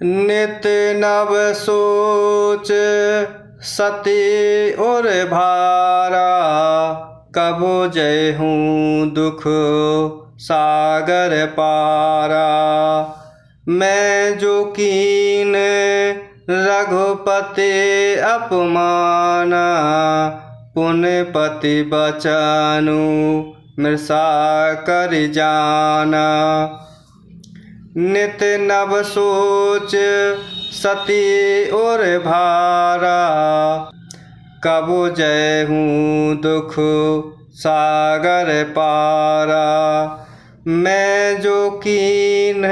नित नव सोच सती और भारा, कबो जय हूँ दुख सागर पारा। मैं जो कीन रघुपति अपमाना, पुण्यपति बचनु मृषा कर जाना। नित नव सोच सती और भारा, कबो जय हूँ दुख सागर पारा। मैं जो कीन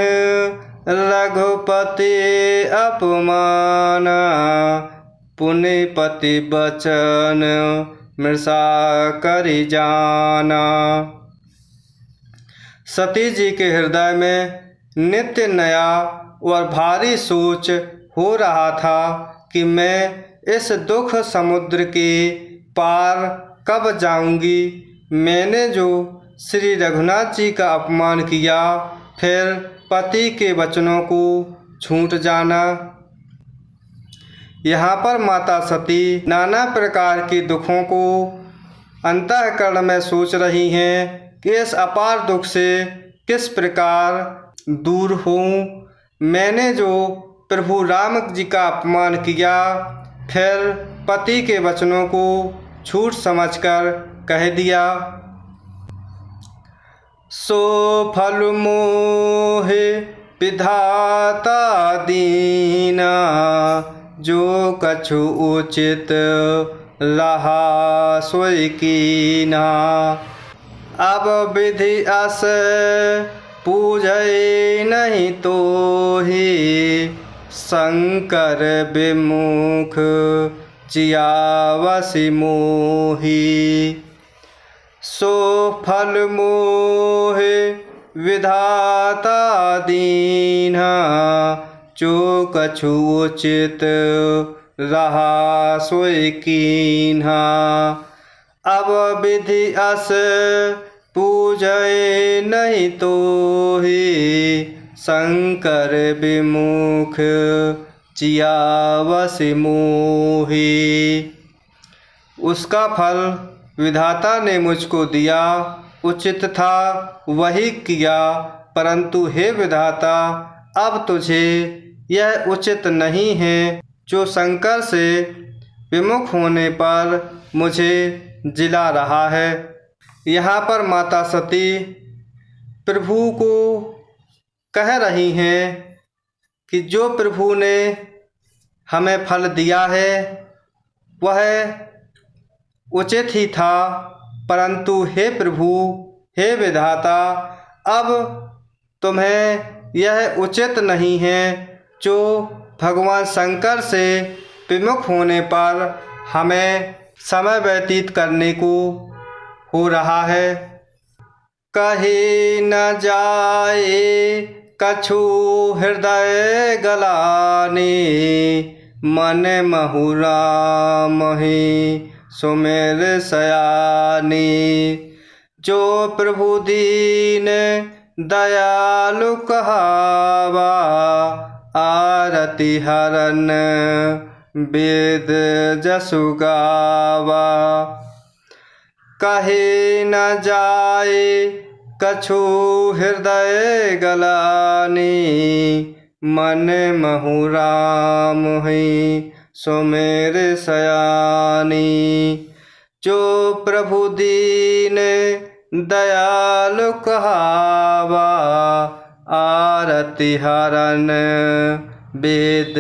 रघुपति अपमाना, पुण्यपति बचन मृषा कर जाना। सती जी के हृदय में नित्य नया और भारी सोच हो रहा था कि मैं इस दुख समुद्र के पार कब जाऊंगी। मैंने जो श्री रघुनाथ जी का अपमान किया, फिर पति के वचनों को छूट जाना। यहाँ पर माता सती नाना प्रकार के दुखों को अंतःकरण में सोच रही हैं कि इस अपार दुख से किस प्रकार दूर हूँ। मैंने जो प्रभु राम जी का अपमान किया, फिर पति के वचनों को झूठ समझकर कह दिया। सो फल मोहे विधाता दीना, जो कछु उचित रहा सोई कीना। अब विधि अस पूजै नहीं तो ही, शंकर विमुख जियावसि मोही। सो फल मोहे विधाता दीन्हा, जो कछु उचित रहा सोई कीन्हा। अब विधि अस पूजै नहीं तो ही, शंकर विमुख जियावसि मोही। उसका फल विधाता ने मुझको दिया, उचित था वही किया, परंतु हे विधाता, अब तुझे यह उचित नहीं है जो शंकर से विमुख होने पर मुझे जिला रहा है। यहाँ पर माता सती प्रभु को कह रही हैं कि जो प्रभु ने हमें फल दिया है वह उचित ही था, परंतु हे प्रभु, हे विधाता, अब तुम्हें यह उचित नहीं है जो भगवान शंकर से विमुख होने पर हमें समय व्यतीत करने को हो रहा है। कहे न जाए कछु हृदय गलाने, मन महुरा मही सुमेर सयानी। जो प्रभु दीन दयालु कहावा, आरती हरन वेद जसु गावा। कहे न जाए कछु हृदय गलानी, मन महुरा मोहि सुमेर सयानी। जो प्रभु दीन दयालु कहावा, आरती हरन वेद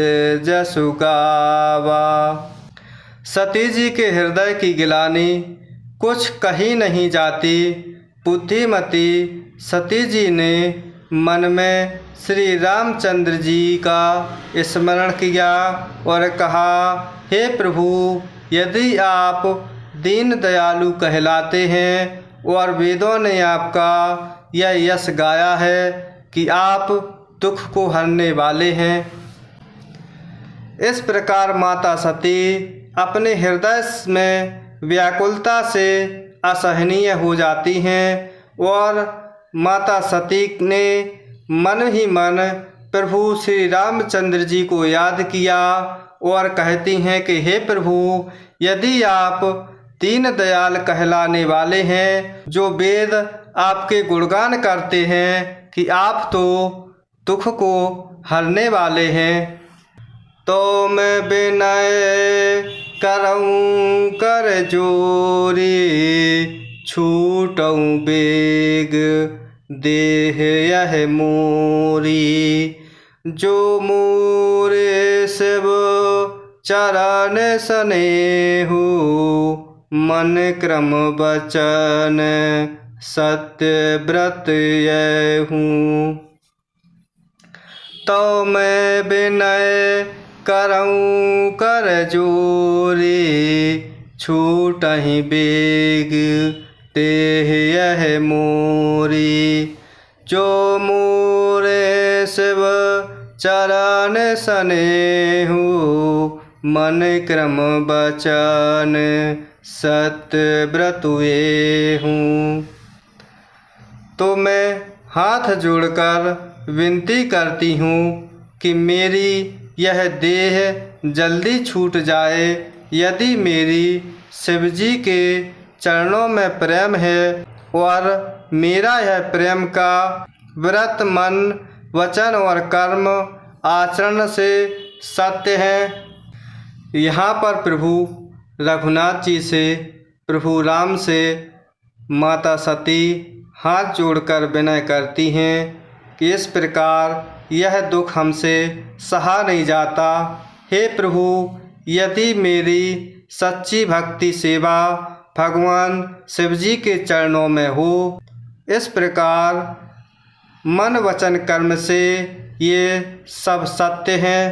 जसु गावा। सती जी के हृदय की गिलानी कुछ कही नहीं जाती। बुद्धिमती सती जी ने मन में श्री रामचंद्र जी का स्मरण किया और कहा, हे प्रभु, यदि आप दीन दयालु कहलाते हैं और वेदों ने आपका यह यश गाया है कि आप दुख को हरने वाले हैं। इस प्रकार माता सती अपने हृदय में व्याकुलता से असहनीय हो जाती हैं और माता सती ने मन ही मन प्रभु श्री रामचंद्र जी को याद किया और कहती हैं कि हे प्रभु, यदि आप दीन दयाल कहलाने वाले हैं, जो वेद आपके गुणगान करते हैं कि आप तो दुख को हरने वाले हैं, तो मैं विनय करऊँ कर जोरी, छूटऊँ बेग देह यह मोरी। जो मोरे शिव चरण स्नेहु, मन क्रम वचन सत्य व्रत यहूँ। तो मैं विनय करऊँ कर जोरी, छूटहि बेग देह यह मोरी। जो मोरे शिव चरण स्नेहु, मन क्रम वचन सत्य व्रत येहूँ। तो मैं हाथ जोड़कर विनती करती हूँ कि मेरी यह देह जल्दी छूट जाए। यदि मेरी शिवजी के चरणों में प्रेम है और मेरा यह प्रेम का व्रत मन वचन और कर्म आचरण से सत्य है। यहाँ पर प्रभु रघुनाथ जी से, प्रभु राम से माता सती हाथ जोड़कर विनय करती हैं कि इस प्रकार यह दुख हमसे सहा नहीं जाता। हे प्रभु, यदि मेरी सच्ची भक्ति सेवा भगवान शिवजी के चरणों में हो, इस प्रकार मन वचन कर्म से ये सब सत्य हैं,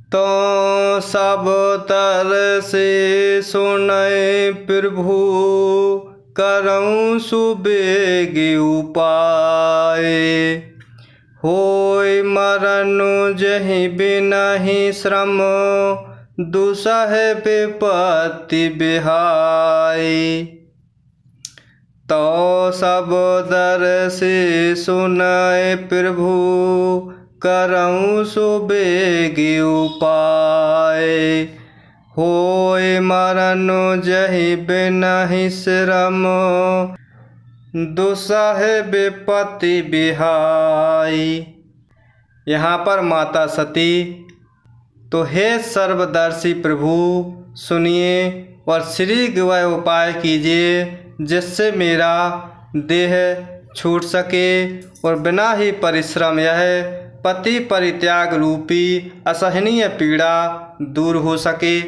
तो सब तर से सुनय प्रभु, करऊँ सुबेग उपाय। होय मरण जहि बिनहि श्रम, दुसह विपत्ति बिहाय। तो सब दर से सुनय प्रभु, करऊँ सुबेग उपाय। होय मरण जहि बिनहि श्रम, दुसह विपत्ति बिहाई। यहाँ पर माता सती, तो हे सर्वदर्शी प्रभु सुनिए और शीघ्र उपाय कीजिए, जिससे मेरा देह छूट सके और बिना ही परिश्रम यह पति परित्याग रूपी असहनीय पीड़ा दूर हो सके।